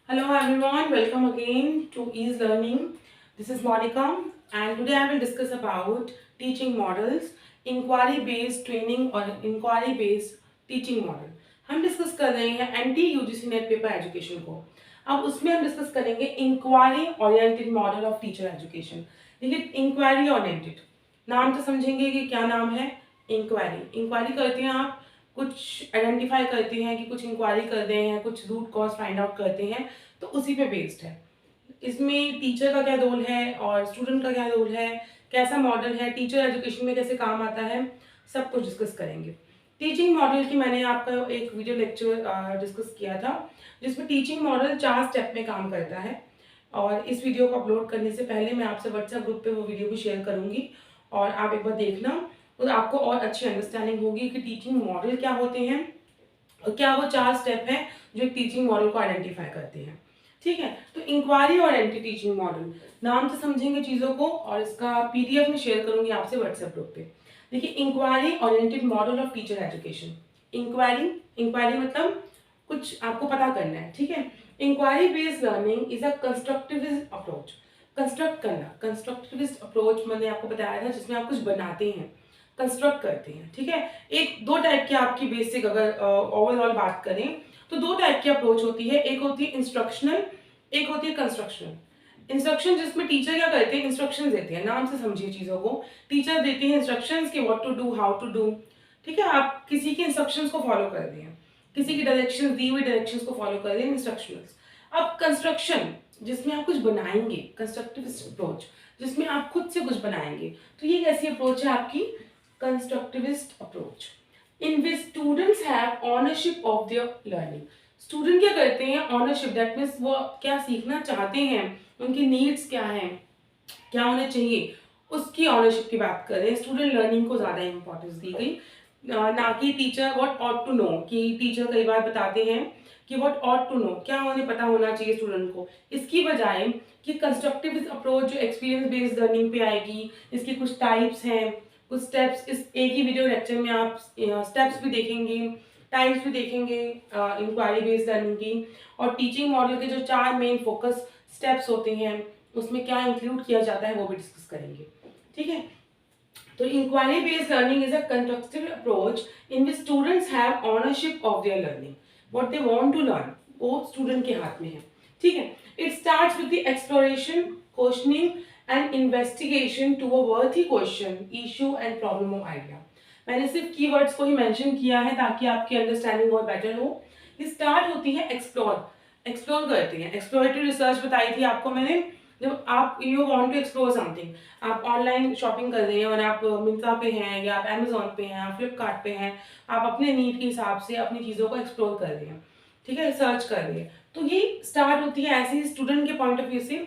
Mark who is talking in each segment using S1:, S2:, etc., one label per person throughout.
S1: Hello everyone, welcome again to Ease Learning. This is Monica and today I will discuss about teaching models, inquiry based training और inquiry based teaching model. हम discuss कर रहे हैं anti UGC NET paper education को। अब उसमें हम discuss करेंगे inquiry oriented model of teacher education. देखिए इंक्वायरी ओरिएंटेड नाम से समझेंगे कि क्या नाम है। इंक्वायरी इंक्वायरी करते हैं आप, कुछ आइडेंटिफाई करते हैं कि कुछ इंक्वायरी कर रहे हैं, कुछ रूट कॉज फाइंड आउट करते हैं, तो उसी पे बेस्ड है। इसमें टीचर का क्या रोल है और स्टूडेंट का क्या रोल है, कैसा मॉडल है, टीचर एजुकेशन में कैसे काम आता है, सब कुछ डिस्कस करेंगे। टीचिंग मॉडल की मैंने आपका एक वीडियो लेक्चर डिस्कस किया था जिसमें टीचिंग मॉडल 4 स्टेप में काम करता है, और इस वीडियो को अपलोड करने से पहले मैं आपसे व्हाट्सएप ग्रुप पे वो वीडियो भी शेयर करूंगी और आप एक बार देखना, तो आपको और अच्छी अंडरस्टैंडिंग होगी कि टीचिंग मॉडल क्या होते हैं और क्या वो 4 स्टेप हैं जो एक टीचिंग मॉडल को आइडेंटिफाई करते हैं। ठीक है, तो इंक्वायरी और एंटी टीचिंग मॉडल नाम से समझेंगे चीज़ों को, और इसका पीडीएफ में शेयर करूंगी आपसे व्हाट्सएप ग्रुप पे। देखिए inquiry oriented model of teacher education. Inquiry inquiry मतलब कुछ आपको पता करना है। ठीक है, inquiry based learning is a constructivist approach. Construct करना, कंस्ट्रक्टिविस्ट अप्रोच मैंने आपको बताया था जिसमें आप कुछ बनाते हैं, कंस्ट्रक्ट करते हैं। ठीक है, एक दो टाइप की आपकी बेसिक अगर ओवरऑल बात करें तो दो टाइप की अप्रोच होती है। एक होती है इंस्ट्रक्शनल, एक होती है कंस्ट्रक्शनल। इंस्ट्रक्शन जिसमें टीचर क्या करते हैं, इंस्ट्रक्शन देते हैं, नाम से समझिए चीजों को। टीचर देते हैं इंस्ट्रक्शंस कि what to do, how to do. ठीक है, आप किसी के इंस्ट्रक्शंस को फॉलो कर रहे हैं, किसी की डायरेक्शंस, दी हुई डायरेक्शंस को फॉलो कर रहे हैं, इंस्ट्रक्शंस। अब कंस्ट्रक्शन जिसमें आप कुछ बनाएंगे, कंस्ट्रक्टिविस्ट अप्रोच जिसमें आप खुद से कुछ बनाएंगे, तो ये कैसी अप्रोच है आपकी, constructivist approach in which students have ownership of their learning. Student क्या करते हैं, ऑनरशिप, दैट मीन्स वो क्या सीखना चाहते हैं, उनकी नीड्स क्या हैं, क्या उन्हें चाहिए, उसकी ऑनरशिप की बात करें। स्टूडेंट लर्निंग को ज़्यादा इंपॉर्टेंस दी गई, ना कि teacher what ought to know. कि टीचर कई बार बताते हैं कि व्हाट ऑट टू नो, क्या उन्हें पता होना चाहिए स्टूडेंट को, इसकी बजाय कि कंस्ट्रक्टिव अप्रोच जो एक्सपीरियंस बेस्ड लर्निंग पे आएगी, इसकी कुछ टाइप्स हैं, कुछ स्टेप्स। इस एक ही वीडियो लेक्चर में आप स्टेप्स भी देखेंगे, टाइप्स भी देखेंगे इंक्वायरी बेस्ड लर्निंग की, और टीचिंग मॉडल के जो 4 मेन फोकस स्टेप्स होते हैं उसमें क्या इंक्लूड किया जाता है वो भी डिस्कस करेंगे। ठीक है, तो inquiry based learning is a constructive approach in which students have ownership of their learning. What they want to learn वो स्टूडेंट के हाथ में है। ठीक है, it starts with the exploration, questioning and investigation to a worthy question, issue and problem of idea. मैंने सिर्फ keywords को ही मेंशन किया है ताकि आपकी अंडरस्टैंडिंग और बेटर हो। ये स्टार्ट होती है एक्सप्लोर, एक्सप्लोर करते हैं। एक्सप्लोरेटरी रिसर्च बताई थी आपको मैंने। जब आप you want to explore something, आप ऑनलाइन शॉपिंग कर रहे हैं और आप मिंत्रा पे हैं या आप अमेजोन पे हैं, आप फ्लिपकार्ट पे हैं, आप अपने नीड के हिसाब से अपनी चीज़ों को एक्सप्लोर कर रहे हैं। ठीक है, सर्च कर रहे हैं, तो ये स्टार्ट होती है ऐसे ही स्टूडेंट के पॉइंट ऑफ व्यू से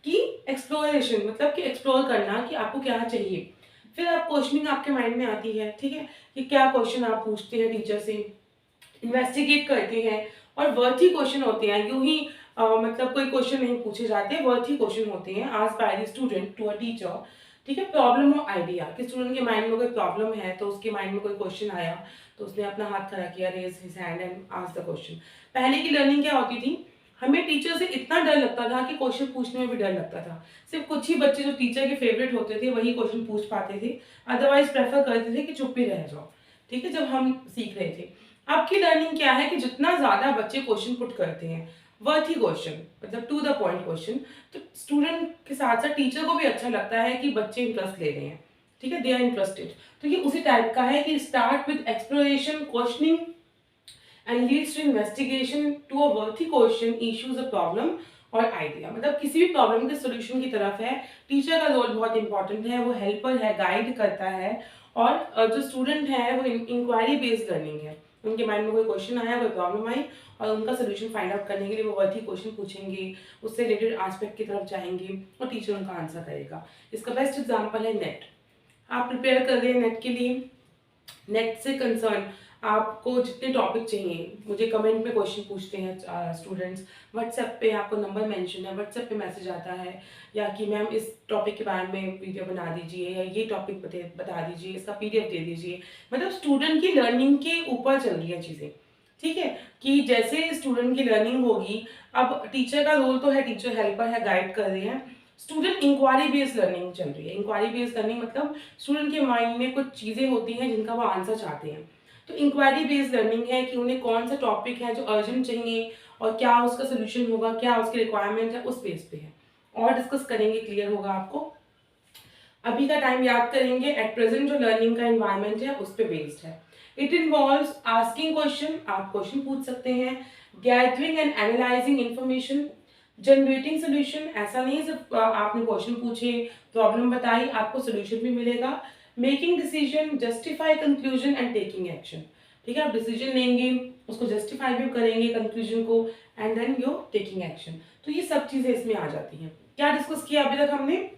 S1: कि एक्सप्लोरेशन मतलब कि एक्सप्लोर करना कि आपको क्या चाहिए। फिर आप क्वेश्चनिंग आपके माइंड में आती है। ठीक है, कि क्या क्वेश्चन आप पूछते हैं टीचर से, इन्वेस्टिगेट करते हैं, और वर्थी क्वेश्चन होते हैं। यूं ही मतलब कोई क्वेश्चन नहीं पूछे जाते, वर्थी क्वेश्चन होते हैं asked by the student to a teacher. ठीक है, प्रॉब्लम और आइडिया कि स्टूडेंट के माइंड में कोई प्रॉब्लम है, तो उसके माइंड में कोई क्वेश्चन आया तो उसने अपना हाथ खड़ा किया, raise his hand and asked the question. पहले की लर्निंग क्या होती थी, हमें टीचर से इतना डर लगता था कि क्वेश्चन पूछने में भी डर लगता था। सिर्फ कुछ ही बच्चे जो टीचर के फेवरेट होते थे वही क्वेश्चन पूछ पाते थे, अदरवाइज प्रेफर करते थे कि चुप ही रह जाओ। ठीक है, जब हम सीख रहे थे। आपकी लर्निंग क्या है कि जितना ज्यादा बच्चे क्वेश्चन पुट करते हैं, वर्थी क्वेश्चन मतलब टू द पॉइंट क्वेश्चन, तो स्टूडेंट के साथ साथ टीचर को भी अच्छा लगता है कि बच्चे इंटरेस्ट ले रहे हैं। ठीक है, दे आर इंटरेस्टेड। तो ये उसी टाइप का है कि start with exploration, questioning and leads to investigation to a worthy question, issues a problem और आइडिया। मतलब किसी भी प्रॉब्लम के सोल्यूशन की तरफ है। टीचर का रोल बहुत इंपॉर्टेंट है, वो हेल्पर है, गाइड करता है। और जो स्टूडेंट है वो इंक्वायरी बेस्ड लर्निंग है। उनके माइंड में कोई क्वेश्चन आया, कोई प्रॉब्लम आई, और उनका सोल्यूशन फाइंड आउट करने के लिए वो वर्थी क्वेश्चन पूछेंगे, उससे रिलेटेड एस्पेक्ट की तरफ जाएंगे और टीचर उनका आंसर करेगा। इसका बेस्ट एग्जांपल है नेट। आप प्रिपेयर कर रहे हैं नेट के लिए, नेट से कंसर्न आपको जितने टॉपिक चाहिए, मुझे कमेंट में क्वेश्चन पूछते हैं स्टूडेंट्स, व्हाट्सएप पे आपको नंबर मेंशन है, व्हाट्सएप पे मैसेज आता है, या कि मैम इस टॉपिक के बारे में वीडियो बना दीजिए, या ये टॉपिक बता दीजिए, इसका पीडीएफ दे दीजिए। मतलब स्टूडेंट की लर्निंग के ऊपर चल रही है चीज़ें। ठीक है, कि जैसे स्टूडेंट की लर्निंग होगी, अब टीचर का रोल तो है, टीचर हेल्पर है, गाइड कर रहे हैं। स्टूडेंट इंक्वायरी बेस्ड लर्निंग चल रही है। इंक्वायरी बेस्ड लर्निंग मतलब स्टूडेंट के माइंड में कुछ चीज़ें होती हैं जिनका वो आंसर चाहते हैं। तो इंक्वायरी बेस्ड लर्निंग है कि उन्हें कौन सा टॉपिक है जो अर्जेंट चाहिए और क्या उसका सोल्यूशन होगा, क्या उसकी रिक्वायरमेंट है, उस बेस पे है। और डिस्कस करेंगे, क्लियर होगा आपको। अभी का टाइम याद करेंगे, एट प्रेजेंट जो लर्निंग का एनवायरनमेंट है उस पर बेस्ड है। इट इन्वॉल्व्स आस्किंग क्वेश्चन, आप क्वेश्चन पूछ सकते हैं, gathering and analysing information, generating solution, ऐसा नहीं है सिर्फ आपने क्वेश्चन पूछे, प्रॉब्लम बताई, आपको सोल्यूशन भी मिलेगा, making decision, justify conclusion and taking action. ठीक है, आप डिसीजन लेंगे, उसको जस्टिफाई भी करेंगे कंक्लूजन को, and then you taking action. तो ये सब चीजें इसमें आ जाती हैं। क्या डिस्कस किया अभी तक हमने?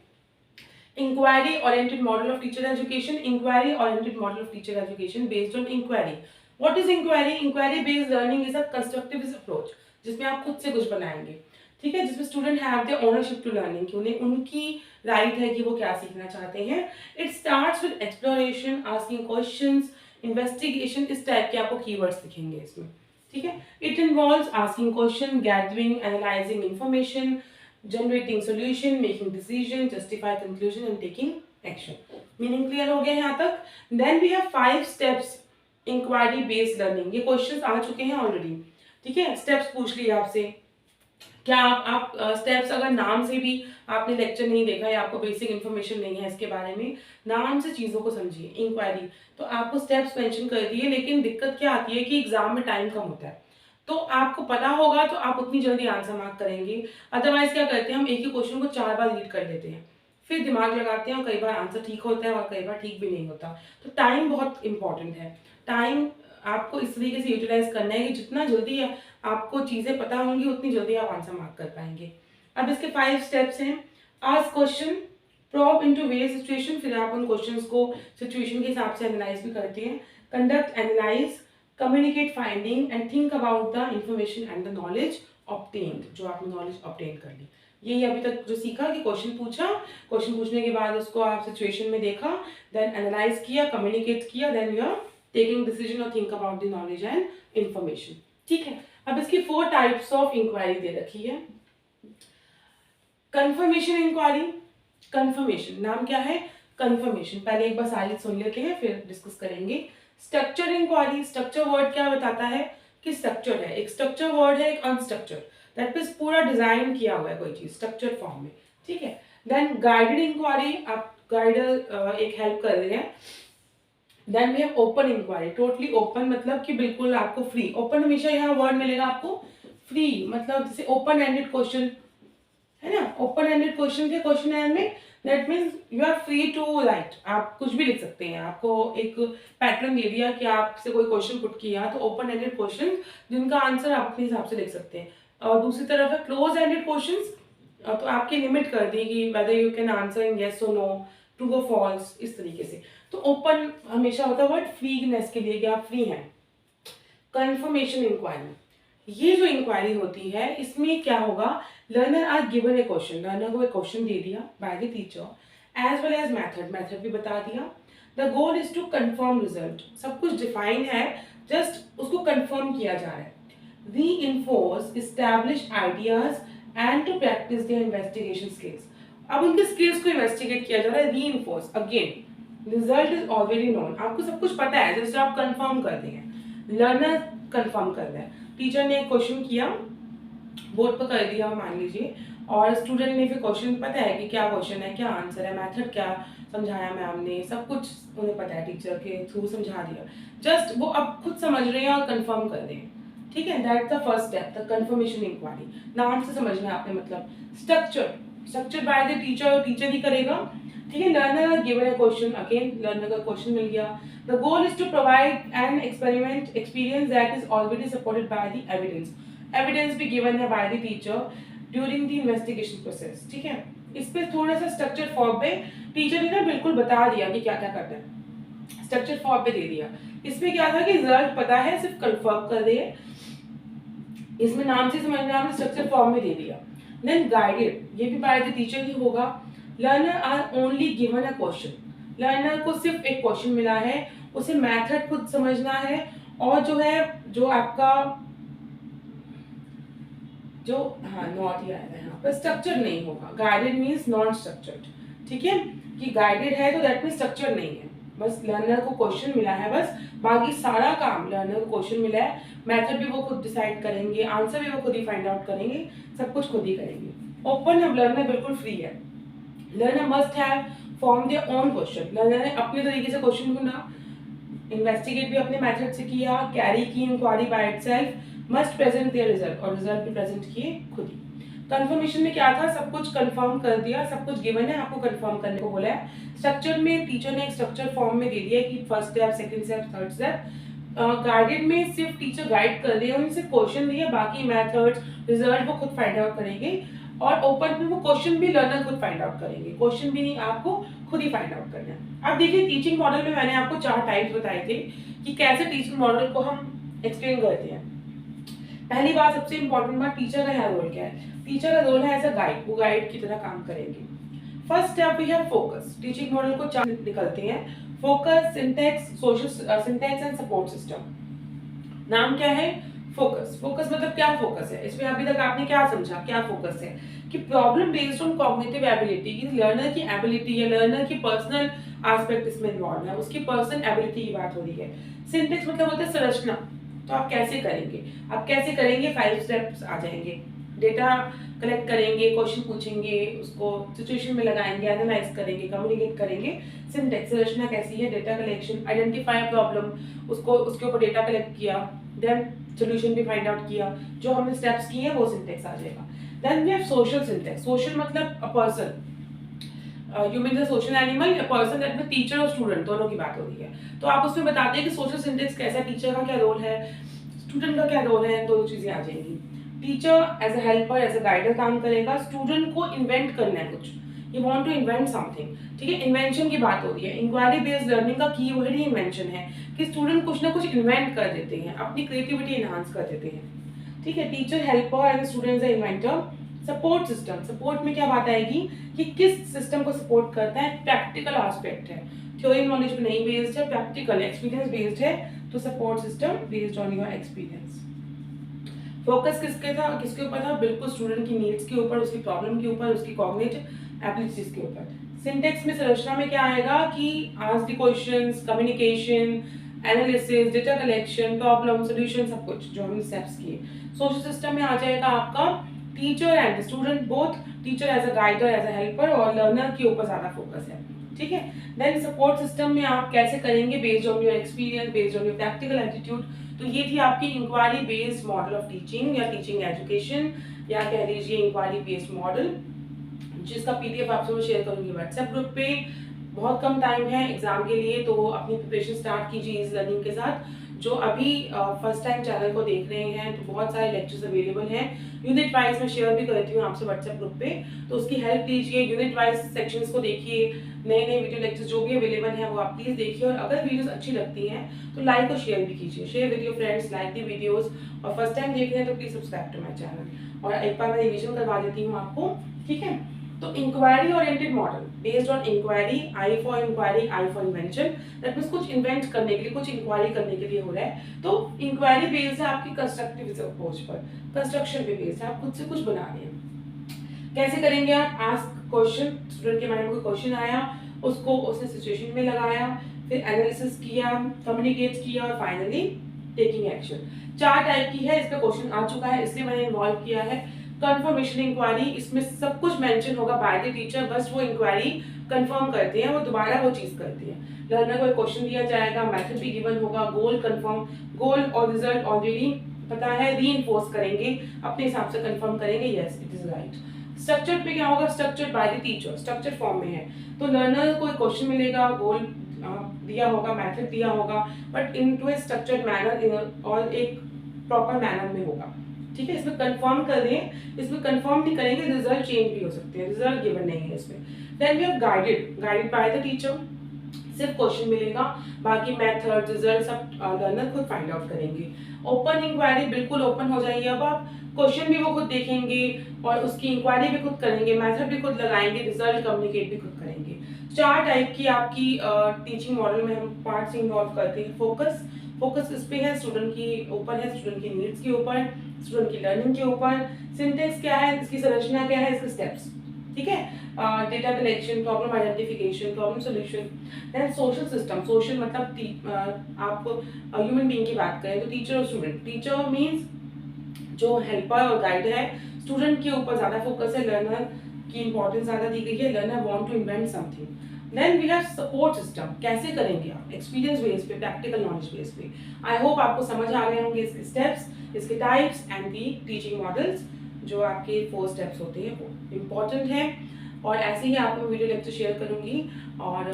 S1: Inquiry oriented model of teacher education. Inquiry oriented model of teacher education based on inquiry. What is inquiry? Inquiry based learning is a constructivist approach जिसमें आप खुद से कुछ बनाएंगे, ठीक है, जिसमें student have the ownership to learning, कि उन्हें उनकी राइट है कि वो क्या सीखना चाहते हैं। It starts with exploration, asking questions, investigation, इस टाइप के आपको कीवर्ड्स दिखेंगे इसमें, ठीक है। It involves asking question, gathering, analysing information, generating solution, making decision, justify conclusion and taking action. Meaning clear हो गया यहाँ तक? Then we have 5 steps inquiry based learning. ये questions आ चुके हैं already, ठीक है। steps पूछ लिए आपसे। क्या आप steps अगर नाम से भी आपने लेक्चर नहीं देखा या आपको बेसिक इन्फॉर्मेशन नहीं है इसके बारे में, नाम से चीज़ों को समझिए। इंक्वायरी तो आपको स्टेप्स मेंशन कर दिए, लेकिन दिक्कत क्या आती है कि एग्जाम में टाइम कम होता है। तो आपको पता होगा तो आप उतनी जल्दी आंसर मार्क करेंगे। अदरवाइज क्या करते हैं, हम एक ही क्वेश्चन को 4 बार रीड कर लेते हैं, फिर दिमाग लगाते हैं और कई बार आंसर ठीक होता है और कई बार ठीक भी नहीं होता। तो टाइम बहुत इंपॉर्टेंट है। टाइम आपको इस तरीके से यूटिलाइज करना है कि जितना जल्दी आपको चीज़ें पता होंगी उतनी जल्दी आप आंसर मार्क कर पाएंगे। अब इसके 5 स्टेप्स हैं। Ask question, probe into various situation, फिर आप उन क्वेश्चंस को सिचुएशन के हिसाब से एनालाइज भी करते हैं। Conduct analyse, communicate finding and think about the information and the knowledge obtained, जो आपने नॉलेज ऑब्टेन कर ली। यही अभी तक जो सीखा कि क्वेश्चन पूछा, क्वेश्चन पूछने के बाद उसको आप सिचुएशन में देखा, देन एनालाइज किया, कम्युनिकेट किया, then you are taking decision और think about the knowledge and information, ठीक है। अब इसकी 4 टाइप्स ऑफ इंक्वायरी दे रखी है। कंफर्मेशन इंक्वायरी, कंफर्मेशन नाम क्या है? कंफर्मेशन। पहले एक बार साइलेंट सुन लेते हैं फिर डिस्कस करेंगे। स्ट्रक्चर इंक्वायरी, स्ट्रक्चर वर्ड क्या बताता है कि स्ट्रक्चर है। एक स्ट्रक्चर वर्ड है, एक अनस्ट्रक्चर, दैट मींस पूरा डिजाइन किया हुआ है कोई चीज स्ट्रक्चर फॉर्म में, ठीक है। देन गाइडेड इंक्वायरी, आप गाइडर एक हेल्प कर रहे हैं। Then we have open inquiry, totally open मतलब कि बिल्कुल आपको फ्री। ओपन हमेशा यहाँ वर्ड मिलेगा आपको, फ्री मतलब जैसे ओपन एंडेड क्वेश्चन है ना, ओपन एंडेड क्वेश्चन थे क्वेश्चन एंड में, that means you are free to write, आप कुछ भी लिख सकते हैं। आपको एक पैटर्न दे दिया कि आपसे कोई क्वेश्चन पुट किया तो ओपन एंडेड क्वेश्चन जिनका आंसर आप अपने हिसाब से लिख सकते हैं। और दूसरी तरफ है क्लोज एंडेड क्वेश्चन, तो आपकी लिमिट कर दी कि whether you can answer in yes और नो, ट्रू और फॉल्स, इस तरीके से। तो ओपन हमेशा होता है वर्ड फ्रीनेस के लिए कि आप फ्री हैं। कंफर्मेशन इंक्वायरी, ये जो इंक्वायरी होती है इसमें क्या होगा, learner are given a question, learner को एक क्वेश्चन दे दिया by the teacher as well as method, method भी बता दिया। The goal is to confirm result, सब कुछ डिफाइन है, जस्ट उसको कंफर्म किया जा रहा है। Reinforce establish ideas and to practice their investigation skills, अब उनके स्किल्स को इन्वेस्टिगेट किया जा रहा है। Reinforce again, result is already known, आपको सब कुछ पता है, जस्ट आप कंफर्म कर देंगे। लर्नर कंफर्म कर रहा है, टीचर ने एक क्वेश्चन किया, बोर्ड पर कर दिया मान लीजिए, और स्टूडेंट ने फिर क्वेश्चन पता है कि क्या क्वेश्चन है, क्या आंसर है, मेथड क्या समझाया मैम ने, सब कुछ उन्हें पता है, टीचर के थ्रू समझा दिया, जस्ट वो अब खुद समझ रहे हैं और कंफर्म कर रहे हैं, ठीक है। That's the first step, the confirmation inquiry. नाम से समझना है आपने मतलब। Structure, structure by the teacher, teacher ही करेगा, ठीक है। Learner given a question, again learner का क्वेश्चन मिल गया। The goal is to provide an experiment experience that is already supported by the evidence, evidence भी गिवन है by the teacher during the investigation process, ठीक है। इस पे थोड़ा सा स्ट्रक्चर फॉर्म पे टीचर ने ना बिल्कुल बता दिया कि क्या क्या करना है, स्ट्रक्चर फॉर्म पे दे दिया। इसमें क्या था कि रिजल्ट पता है, सिर्फ कंफर्म कर रहे हैं, इसमें नाम से समझना, हमने स्ट्रक्चर फॉर्म में दे दिया। देन गाइडेड, ये भी बाय द टीचर ही होगा। Learner are only given a question, learner को सिर्फ एक क्वेश्चन मिला है, उसे मेथड खुद समझना है और जो है जो आपका जो हाँ नॉट ही आएगा यहाँ पर, स्ट्रक्चर नहीं होगा। गाइडेड मीन्स नॉन स्ट्रक्चर्ड, ठीक है, कि गाइडेड है तो दैट मीन्स स्ट्रक्चर नहीं है, बस लर्नर को क्वेश्चन मिला है, बस बाकी सारा काम लर्नर को क्वेश्चन मिला है, मेथड भी वो खुद डिसाइड करेंगे, आंसर भी वो खुद ही फाइंड आउट करेंगे, सब कुछ खुद ही करेंगे। ओपन है, लर्नर बिल्कुल फ्री है। Learner must have form their own question, learner ने अपने तरीके से क्वेश्चन ढूंढा, इन्वेस्टिगेट भी अपने मेथड से किया, कैरी की inquiry by itself, must present their result, और रिजल्ट भी प्रेजेंट किए खुद ही। कंफर्मेशन में क्या था, सब कुछ कंफर्म कर दिया, सब कुछ गिवन है, आपको कंफर्म करने को बोला है। स्ट्रक्चर में टीचर ने एक स्ट्रक्चर फॉर्म में दे दिया है कि first step, second step, third step. Guided में सिर्फ टीचर गाइड कर रहे हैं, उनसे क्वेश्चन दिए, बाकी मेथड्स, रिजल्ट वो खुद फाइंड आउट करेंगे। और ओपन में वो क्वेश्चन भी लर्नर खुद फाइंड आउट करेंगे, क्वेश्चन भी नहीं, आपको खुद ही फाइंड आउट करना है। अब देखिए टीचिंग मॉडल में मैंने आपको 4 टाइप्स बताए थे कि कैसे टीचिंग मॉडल को हम एक्सप्लेन करते हैं। पहली बात, सबसे इंपॉर्टेंट बात, टीचर का यहाँ रोल क्या है। टीचर का रोल है एज अ गाइड, वो गाइड की तरह काम करेंगे। First step we have focus. Teaching model को 4 निकलते हैं, focus, syntax, social syntax and support system. नाम क्या है, फोकस। फोकस मतलब क्या फोकस है, इसमें अभी तक आपने क्या समझा, क्या फोकस है कि problem based on cognitive ability, कि लर्नर की एबिलिटी या लर्नर की पर्सनल एस्पेक्ट इसमें इन्वॉल्व है, उसकी पर्सनल एबिलिटी की बात हो रही है। सिंटैक्स मतलब होता है संरचना, तो आप कैसे करेंगे, आप कैसे करेंगे, 5 स्टेप्स आ जाएंगे। डेटा कलेक्ट करेंगे, क्वेश्चन पूछेंगे, उसको सिचुएशन में लगाएंगे, एनालाइज करेंगे, कम्युनिकेट करेंगे। सिंटैक्स संरचना कैसी है, डेटा कलेक्शन, आइडेंटिफाई प्रॉब्लम, उसको उसके ऊपर डेटा कलेक्ट किया, देन सॉल्यूशन भी फाइंड आउट किया, जो हमने स्टेप्स किए हैं वो सिंटैक्स आ जाएगा। Then we have social syntax. Social मतलब a person, you mean the social animal, a person, that में टीचर और स्टूडेंट दोनों की बात हो रही है। तो आप उसमें बताते हैं कि सोशल सिंटैक्स कैसा है, टीचर का क्या रोल है, स्टूडेंट का क्या रोल है, दोनों चीजें आ जाएंगी। Teacher as a helper, as a guider काम करेगा, स्टूडेंट को इन्वेंट करना है कुछ, you want to invent something, ठीक है, इन्वेंशन की बात हो रही है। इंक्वायरी बेस्ड लर्निंग का कीवर्ड ही इन्वेंशन है, कि स्टूडेंट कुछ ना कुछ इन्वेंट कर देते हैं, अपनी क्रिएटिविटी एनहांस कर देते हैं, ठीक है। Teacher helper and student inventor. Support system, support में क्या बात आएगी कि किस सिस्टम को सपोर्ट करता है, प्रैक्टिकल एस्पेक्ट है, थ्योरी नॉलेज पे नहीं बेस्ड है, प्रैक्टिकल एक्सपीरियंस बेस्ड है, तो support system based on your experience. Focus किसके ऊपर था, बिल्कुल स्टूडेंट की नीड्स के ऊपर, उसकी प्रॉब्लम के ऊपर, उसकी कॉग्निटिव एबिलिटीज के ऊपर। सिंटैक्स में संरचना में क्या आएगा कि ask the questions, communication, analysis, data collection, problem solution, सब कुछ जो हमने स्टेप्स किए। सोशल सिस्टम में आ जाएगा आपका teacher and student both, teacher as a guider, as a helper, और लर्नर के ऊपर ज्यादा फोकस है, ठीक है। देन सपोर्ट सिस्टम में आप कैसे करेंगे, based on your experience, based on your practical attitude. तो ये थी आपकी inquiry based model of teaching या टीचिंग एजुकेशन, या कह लीजिए इंक्वायरी बेस्ड मॉडल, जिसका पीडीएफ आपसे मैं शेयर करूंगी व्हाट्सएप ग्रुप पे। बहुत कम टाइम है एग्जाम के लिए, तो अपनी प्रिपरेशन स्टार्ट कीजिए इस लर्निंग के साथ। जो अभी फर्स्ट टाइम चैनल को देख रहे हैं, तो बहुत सारे लेक्चर्स अवेलेबल हैं, यूनिट वाइज मैं शेयर भी करती हूँ आपसे व्हाट्सएप ग्रुप पे, तो उसकी हेल्प लीजिए, यूनिट वाइज सेक्शंस को देखिए, नए नए वीडियो लेक्चर्स जो भी अवेलेबल हैं वो आप प्लीज देखिए, और अगर वीडियोस अच्छी लगती हैं तो लाइक और शेयर भी कीजिए, share with your friends, like the videos, और फर्स्ट टाइम देख रहे हैं तो please subscribe to my channel. और एक बार मैं रिवीजन करवा देती हूँ आपको, ठीक है। तो inquiry oriented model based on inquiry, I for inquiry, I for invention, that means कुछ इन्वेंट करने के लिए, कुछ इंक्वायरी करने के लिए हो रहा है, तो इंक्वायरी बेस्ड है आपकी कंस्ट्रक्टिव अप्रोच पर, कंस्ट्रक्शन पे बेस्ड है, आप खुद से कुछ बना रहे हैं। कैसे करेंगे आप, आस्क क्वेश्चन, स्टूडेंट के माइंड में कोई क्वेश्चन आया, उसको उसने सिचुएशन में लगाया, फिर एनालिसिस किया, कम्युनिकेट किया, और फाइनली टेकिंग एक्शन। 4 टाइप की है, इस पे क्वेश्चन आ चुका है इसलिए मैंने इन्वॉल्व किया है। कंफर्मेशन इंक्वायरी, इसमें सब कुछ मेंशन होगा बाय द टीचर, बस वो इंक्वायरी कंफर्म करते हैं, वो दोबारा वो चीज करते हैं। लर्नर को एक क्वेश्चन दिया जाएगा, मेथड भी गिवन होगा, गोल कंफर्म, गोल और रिजल्ट ऑलरेडी पता है, रीइंफोर्स करेंगे, अपने हिसाब से कंफर्म करेंगे, yes it is right. Structure पे क्या होगा, structure by the teacher, structure form में है, तो लर्नर को एक क्वेश्चन मिलेगा, गोल दिया होगा, मेथड दिया होगा, but into A structured manner और एक प्रॉपर मैनर में होगा, ठीक है। इसमें कंफर्म कर दें, इसमें कंफर्म नहीं करेंगे, रिजल्ट चेंज भी हो सकते हैं, रिजल्ट गिवन नहीं है इसमें। Then we have guided, guided by the teacher, सिर्फ क्वेश्चन मिलेगा, बाकी मेथड, रिजल्ट सब लर्नर खुद फाइंड आउट करेंगे। ओपन इंक्वायरी, बिल्कुल ओपन हो जाइए, अब आप क्वेश्चन भी वो खुद देखेंगे और उसकी इंक्वायरी भी खुद करेंगे, मेथड भी खुद लगाएंगे, रिजल्ट कम्युनिकेट भी खुद करेंगे। 4 टाइप की आपकी टीचिंग मॉडल में हम पार्ट्स इन्वॉल्व करते हैं। फोकस इस पे है, स्टूडेंट की ऊपर है, स्टूडेंट की नीड्स के ऊपर, स्टूडेंट की लर्निंग के ऊपर। सिंटेक्स क्या है, इसकी संरचना क्या है, इसके स्टेप्स, ठीक है। Data collection, problem identification, problem solution. Then social system, social मतलब आप ह्यूमन बीइंग की बात करें तो टीचर और स्टूडेंट। टीचर मीन्स जो हेल्पर और गाइड है, स्टूडेंट के ऊपर ज़्यादा फोकस है, लर्नर की इंपॉर्टेंस ज़्यादा दी गई है, learner want to invent something. Then we have support system, कैसे करेंगे आप, एक्सपीरियंस बेस पे, प्रैक्टिकल नॉलेज बेस पे। आई होप आपको समझ आ गए होंगे इसके स्टेप्स, इसके types and the teaching models. जो आपके 4 स्टेप्स होते हैं वो इम्पॉर्टेंट है। और ऐसे ही आपको वीडियो लेक्चर शेयर करूंगी। और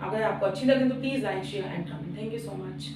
S1: अगर आपको अच्छी लगे तो please like share and comment. Thank you so much.